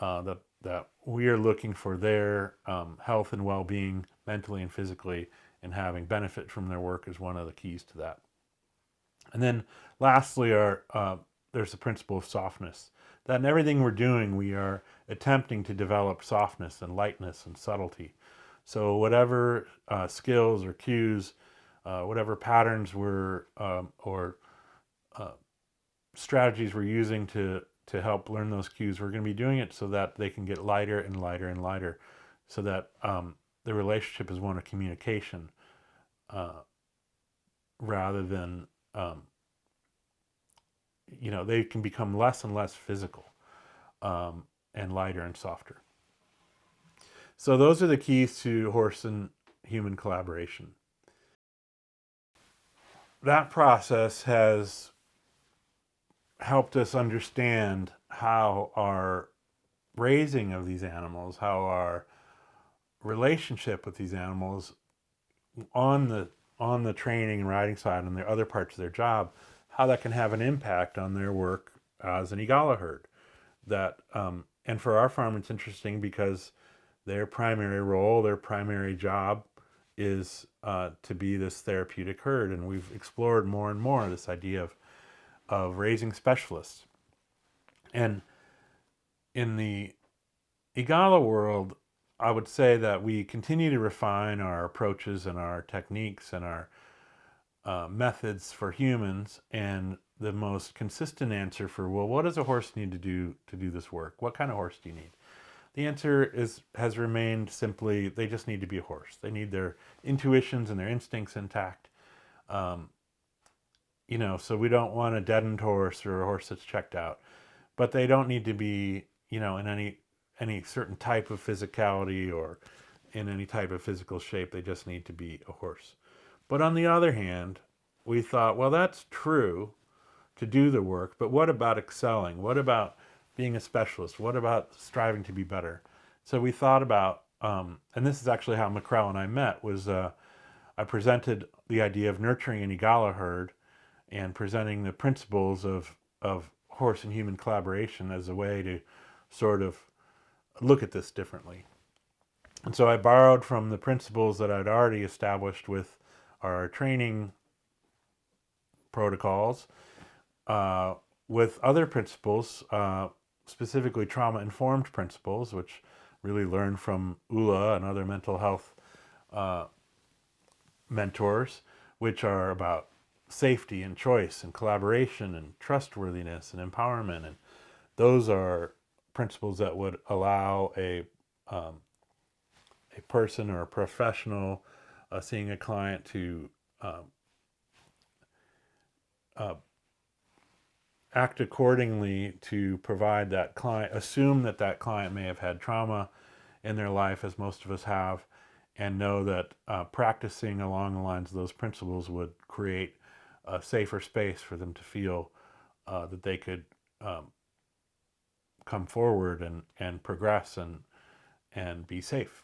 that we are looking for their health and well-being mentally and physically, and having benefit from their work is one of the keys to that. And then lastly, there's the principle of softness, that in everything we're doing, we are attempting to develop softness and lightness and subtlety. So whatever skills or cues, whatever patterns or strategies we're using to help learn those cues, we're going to be doing it so that they can get lighter and lighter and lighter, so that the relationship is one of communication rather than, they can become less and less physical and lighter and softer. So those are the keys to horse and human collaboration. That process has helped us understand how our raising of these animals, how our relationship with these animals on the training and riding side and their other parts of their job, how that can have an impact on their work as an Igala herd. And for our farm, it's interesting because their primary role, their primary job is to be this therapeutic herd. And we've explored more and more this idea of raising specialists. And in the Igala world, I would say that we continue to refine our approaches and our techniques and our methods for humans. And the most consistent answer for, well, what does a horse need to do this work? What kind of horse do you need? The answer has remained simply, they just need to be a horse. They need their intuitions and their instincts intact. So we don't want a deadened horse or a horse that's checked out. But they don't need to be, in any certain type of physicality or in any type of physical shape. They just need to be a horse. But on the other hand, we thought, well, that's true to do the work, but what about excelling? What about being a specialist? What about striving to be better? So we thought about, and this is actually how Mckrell and I met, was I presented the idea of nurturing an Igala herd and presenting the principles of horse and human collaboration as a way to sort of look at this differently. And so I borrowed from the principles that I'd already established with our training protocols, with other principles, specifically trauma-informed principles, which really learned from ULA and other mental health mentors, which are about safety and choice and collaboration and trustworthiness and empowerment. And those are principles that would allow a person or a professional seeing a client to act accordingly to provide that client, assume that client may have had trauma in their life, as most of us have, and know that practicing along the lines of those principles would create a safer space for them to feel that they could come forward and progress and be safe.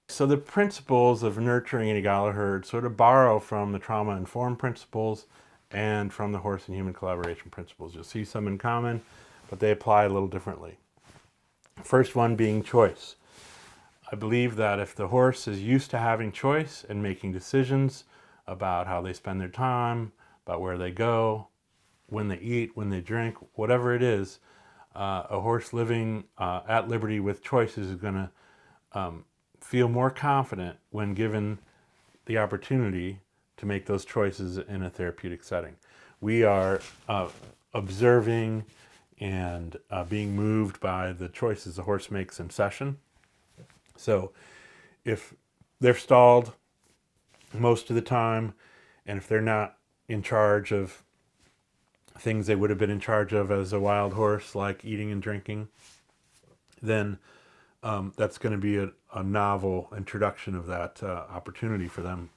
So the principles of nurturing an Igala herd sort of borrow from the trauma-informed principles and from the horse and human collaboration principles. You'll see some in common, but they apply a little differently. First one being choice. I believe that if the horse is used to having choice and making decisions about how they spend their time, about where they go, when they eat, when they drink, whatever it is, a horse living at liberty with choices is going to feel more confident when given the opportunity to make those choices in a therapeutic setting. We are observing and being moved by the choices the horse makes in session. So if they're stalled most of the time, and if they're not in charge of things they would have been in charge of as a wild horse, like eating and drinking, then that's going to be a novel introduction of that opportunity for them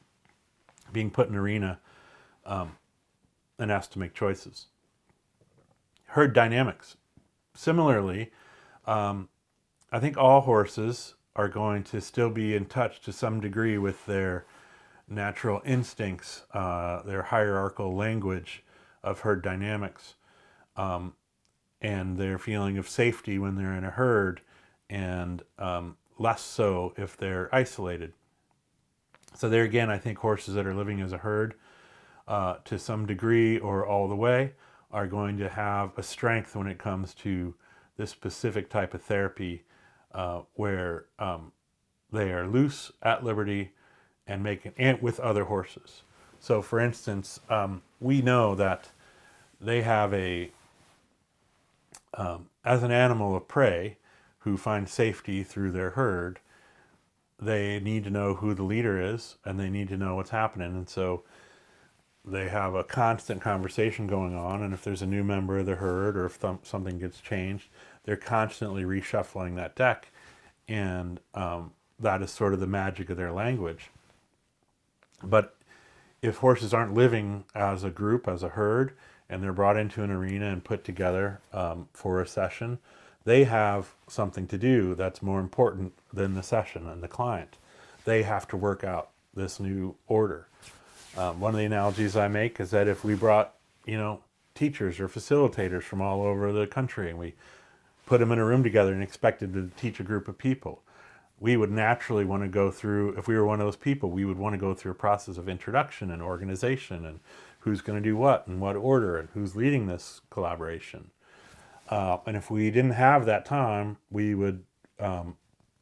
being put in an arena and asked to make choices. herd dynamics. Similarly, I think all horses are going to still be in touch to some degree with their natural instincts, their hierarchical language of herd dynamics, and their feeling of safety when they're in a herd, and less so if they're isolated. So there again, I think horses that are living as a herd to some degree or all the way are going to have a strength when it comes to this specific type of therapy where they are loose, at liberty, and making and with other horses. So for instance, we know that they have as an animal of prey who finds safety through their herd, they need to know who the leader is and they need to know what's happening. And so they have a constant conversation going on. And if there's a new member of the herd or if something gets changed, they're constantly reshuffling that deck. And that is sort of the magic of their language. But if horses aren't living as a group, as a herd, and they're brought into an arena and put together for a session, they have something to do that's more important than the session and the client. They have to work out this new order. One of the analogies I make is that if we brought, teachers or facilitators from all over the country and we put them in a room together and expected to teach a group of people, we would naturally want to go through, if we were one of those people, we would want to go through a process of introduction and organization and who's going to do what and what order and who's leading this collaboration. And if we didn't have that time, we would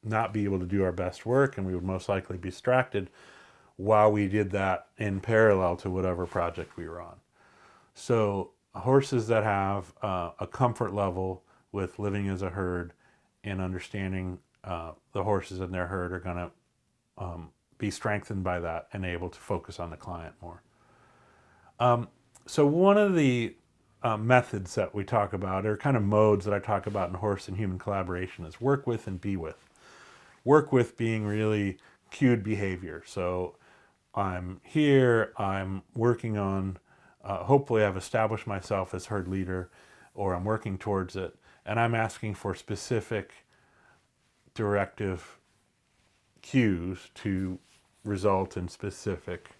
not be able to do our best work, and we would most likely be distracted while we did that in parallel to whatever project we were on. So horses that have a comfort level with living as a herd and understanding the horses in their herd are going to be strengthened by that and able to focus on the client more. So one of the methods that we talk about, or kind of modes that I talk about in horse and human collaboration, is work with and be with. Work with being really cued behavior. So I'm here, I'm working on, hopefully I've established myself as herd leader, or I'm working towards it, and I'm asking for specific directive cues to result in specific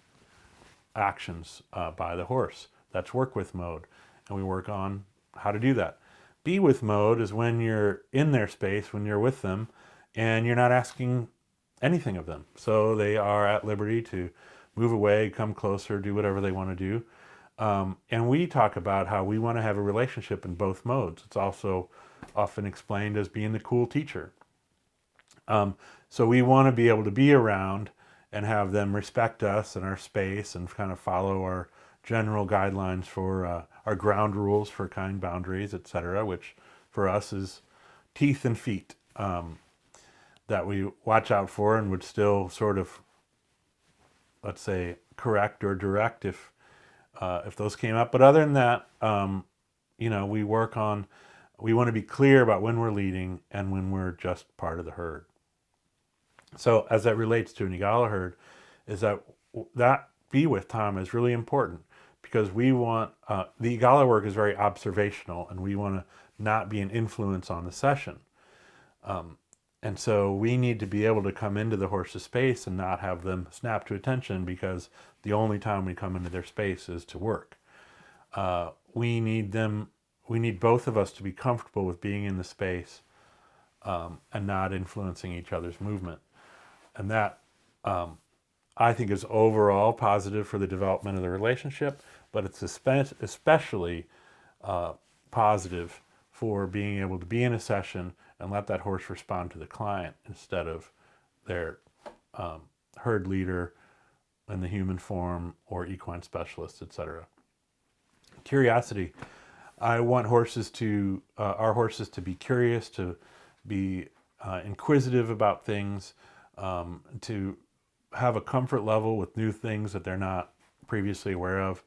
actions by the horse. That's work with mode. And we work on how to do that. Be with mode is when you're in their space, when you're with them, and you're not asking anything of them. So they are at liberty to move away, come closer, do whatever they want to do. And we talk about how we want to have a relationship in both modes. It's also often explained as being the cool teacher. So we want to be able to be around and have them respect us and our space and kind of follow our general guidelines for our ground rules for kind boundaries, etc., which for us is teeth and feet that we watch out for and would still sort of, let's say, correct or direct if those came up. But other than that, we work on, we want to be clear about when we're leading and when we're just part of the herd. So as that relates to an Igala herd, is that be with time is really important because we want, the Igala work is very observational and we want to not be an influence on the session. And so we need to be able to come into the horse's space and not have them snap to attention because the only time we come into their space is to work. We need both of us to be comfortable with being in the space and not influencing each other's movement. And that, I think, is overall positive for the development of the relationship, but it's especially positive for being able to be in a session and let that horse respond to the client instead of their herd leader in the human form or equine specialist, etc. Curiosity. I want our horses to be curious, to be inquisitive about things, to have a comfort level with new things that they're not previously aware of.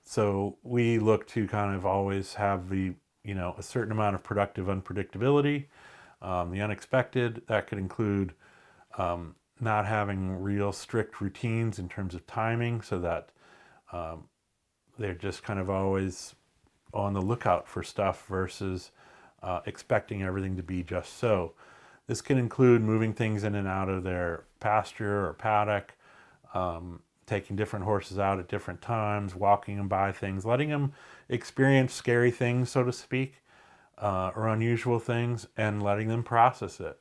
So we look to kind of always have a certain amount of productive unpredictability, the unexpected. That could include not having real strict routines in terms of timing so that they're just kind of always on the lookout for stuff versus expecting everything to be just so. This can include moving things in and out of their pasture or paddock, taking different horses out at different times, walking them by things, letting them experience scary things, so to speak, or unusual things, and letting them process it.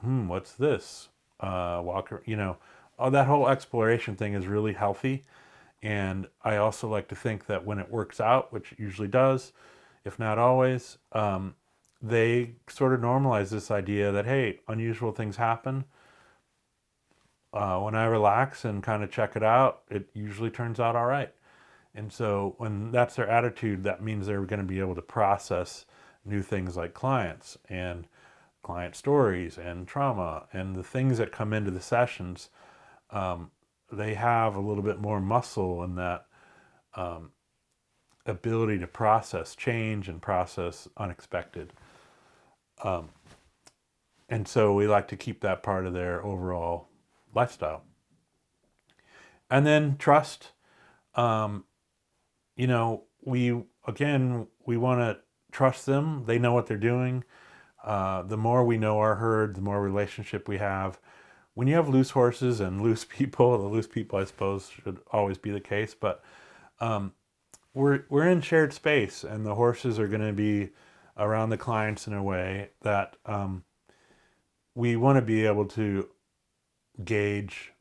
What's this? That whole exploration thing is really healthy. And I also like to think that when it works out, which it usually does, if not always, they sort of normalize this idea that, hey, unusual things happen. When I relax and kind of check it out, it usually turns out all right. And so when that's their attitude, that means they're going to be able to process new things like clients and client stories and trauma and the things that come into the sessions. They have a little bit more muscle in that ability to process change and process unexpected. And so we like to keep that part of their overall lifestyle. And then trust. We want to trust them. They know what they're doing. The more we know our herd, the more relationship we have. When you have loose horses and loose people, the loose people, I suppose, should always be the case. But we're in shared space, and the horses are going to be around the clients in a way that we want to be able to gauge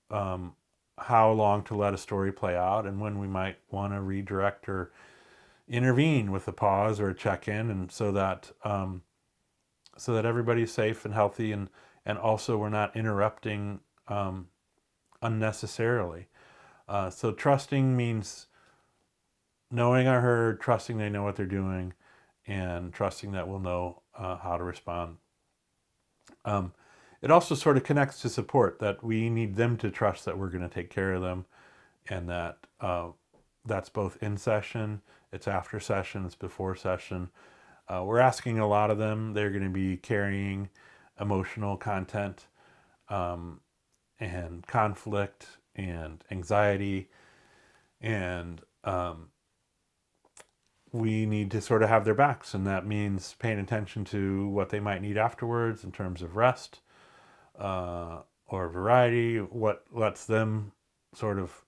how long to let a story play out, and when we might want to redirect or intervene with a pause or a check-in, and so that everybody's safe and healthy, and also we're not interrupting unnecessarily. So trusting means knowing our herd, trusting they know what they're doing, and trusting that we'll know how to respond. It also sort of connects to support, that we need them to trust that we're going to take care of them, and that that's both in session, it's after session, it's before session. We're asking a lot of them. They're going to be carrying emotional content and conflict and anxiety, and we need to sort of have their backs, and that means paying attention to what they might need afterwards in terms of rest or variety, what lets them sort of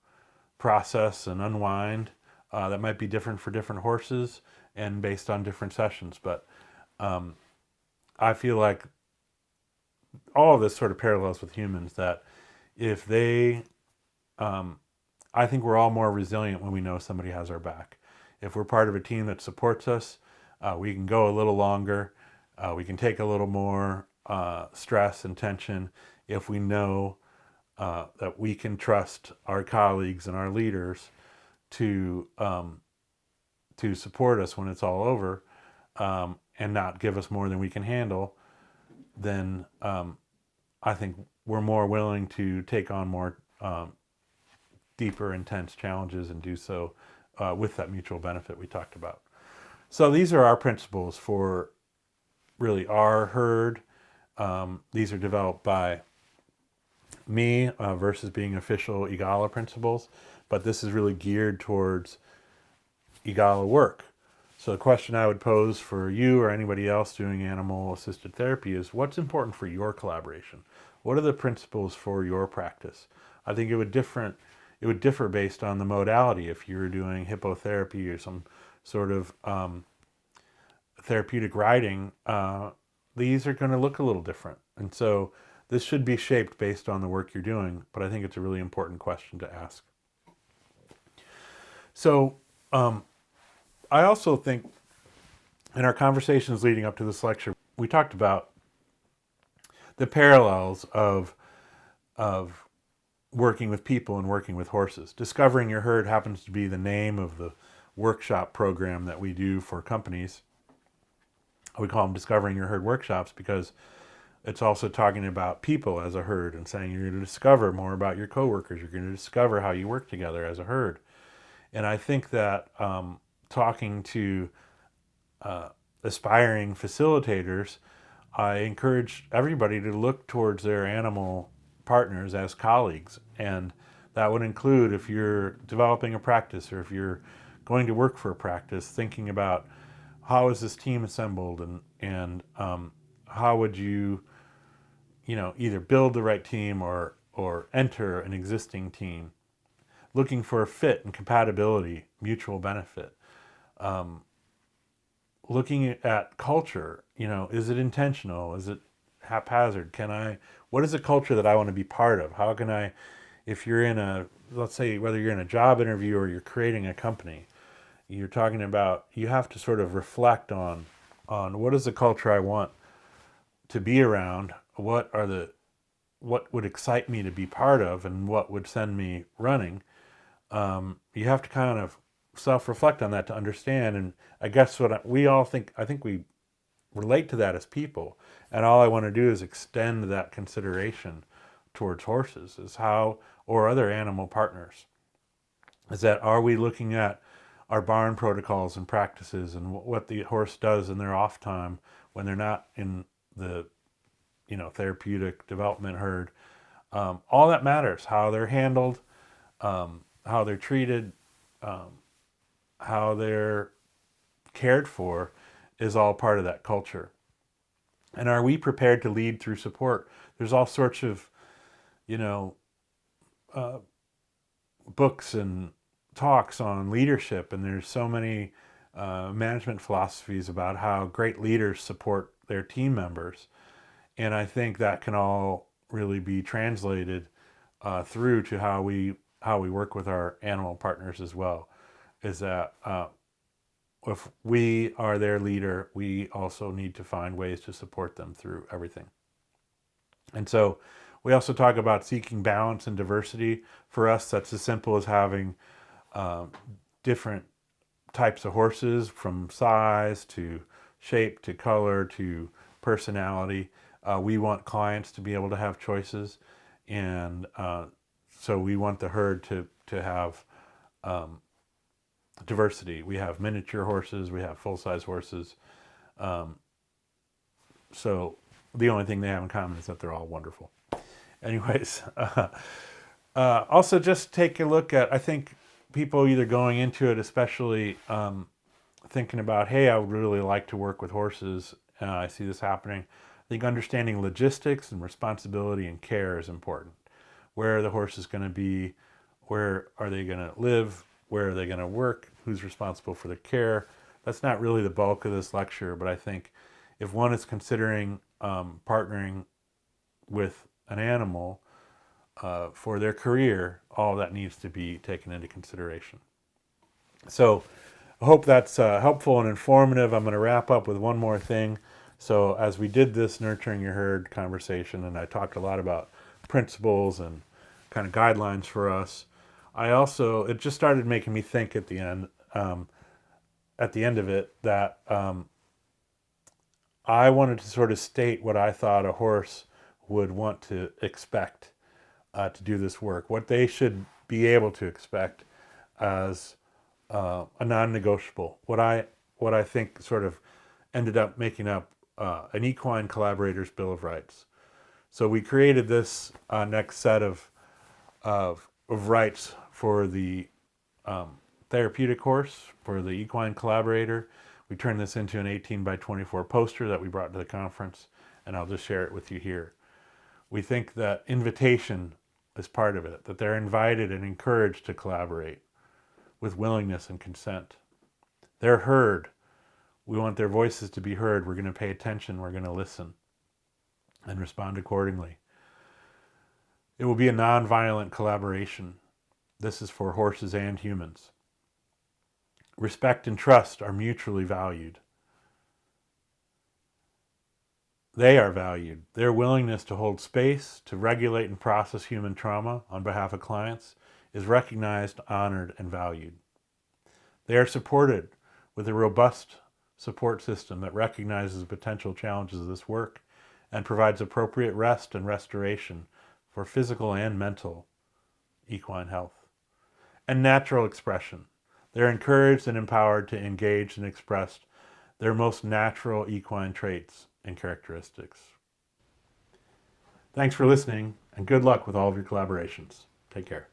process and unwind. That might be different for different horses and based on different sessions. But I feel like all of this sort of parallels with humans, that if they, I think we're all more resilient when we know somebody has our back. If we're part of a team that supports us, we can go a little longer. We can take a little more stress and tension if we know that we can trust our colleagues and our leaders to support us when it's all over, and not give us more than we can handle. Then I think we're more willing to take on more deeper, intense challenges, and do so with that mutual benefit we talked about. So these are our principles for really our herd. These are developed by me versus being official EGALA principles, but this is really geared towards EGALA work. So the question I would pose for you or anybody else doing animal-assisted therapy is, what's important for your collaboration? What are the principles for your practice? I think it would differ based on the modality. If you're doing hippotherapy or some sort of therapeutic riding, these are going to look a little different. And so this should be shaped based on the work you're doing, but I think it's a really important question to ask. So I also think in our conversations leading up to this lecture, we talked about the parallels of working with people and working with horses. Discovering Your Herd happens to be the name of the workshop program that we do for companies. We call them Discovering Your Herd workshops because it's also talking about people as a herd and saying you're going to discover more about your coworkers. You're going to discover how you work together as a herd. And I think that talking to aspiring facilitators, I encourage everybody to look towards their animal partners as colleagues. And that would include if you're developing a practice, or if you're going to work for a practice, thinking about how is this team assembled, and how would you, either build the right team or enter an existing team, looking for a fit and compatibility, mutual benefit. Looking at culture, is it intentional? Is it haphazard? What is a culture that I want to be part of? How can I, if you're let's say, whether you're in a job interview or you're creating a company, you're talking about, you have to sort of reflect on what is the culture I want to be around? What would excite me to be part of, and what would send me running? You have to kind of self-reflect on that to understand. And I guess we all think, I think we relate to that as people. And all I want to do is extend that consideration towards horses, or other animal partners. Is that, are we looking at our barn protocols and practices and what the horse does in their off time when they're not in the therapeutic development herd? All that matters, how they're handled, how they're treated, how they're cared for, is all part of that culture. And are we prepared to lead through support? There's all sorts of, books and talks on leadership, and there's so many management philosophies about how great leaders support their team members. And I think that can all really be translated through to how we work with our animal partners as well. Is that if we are their leader, we also need to find ways to support them through everything. And so we also talk about seeking balance and diversity. For us, that's as simple as having different types of horses, from size to shape to color to personality. We want clients to be able to have choices, and so we want the herd to have diversity. We have miniature horses, we have full-size horses. So the only thing they have in common is that they're all wonderful. Anyways, also just take a look at, I think people either going into it, especially thinking about, hey, I would really like to work with horses. I see this happening. I think understanding logistics and responsibility and care is important. Where are the horses going to be? Where are they going to live? Where are they going to work? Who's responsible for the care? That's not really the bulk of this lecture, but I think if one is considering partnering with an animal for their career, all that needs to be taken into consideration. So I hope that's helpful and informative. I'm going to wrap up with one more thing. So as we did this Nurturing Your Herd conversation, and I talked a lot about principles and kind of guidelines for us, it just started making me think at the end of it, that I wanted to sort of state what I thought a horse would want to expect to do this work, what they should be able to expect as a non-negotiable. What I think sort of ended up making up an Equine Collaborators Bill of Rights. So we created this next set of rights for the therapeutic horse, for the equine collaborator. We turned this into an 18 by 24 poster that we brought to the conference, and I'll just share it with you here. We think that invitation is part of it, that they're invited and encouraged to collaborate with willingness and consent. They're heard. We want their voices to be heard. We're going to pay attention. We're going to listen and respond accordingly. It will be a nonviolent collaboration. This is for horses and humans. Respect and trust are mutually valued. They are valued. Their willingness to hold space, to regulate and process human trauma on behalf of clients is recognized, honored, and valued. They are supported with a robust support system that recognizes the potential challenges of this work and provides appropriate rest and restoration for physical and mental equine health. And natural expression. They're encouraged and empowered to engage and express their most natural equine traits and characteristics. Thanks for listening, and good luck with all of your collaborations. Take care.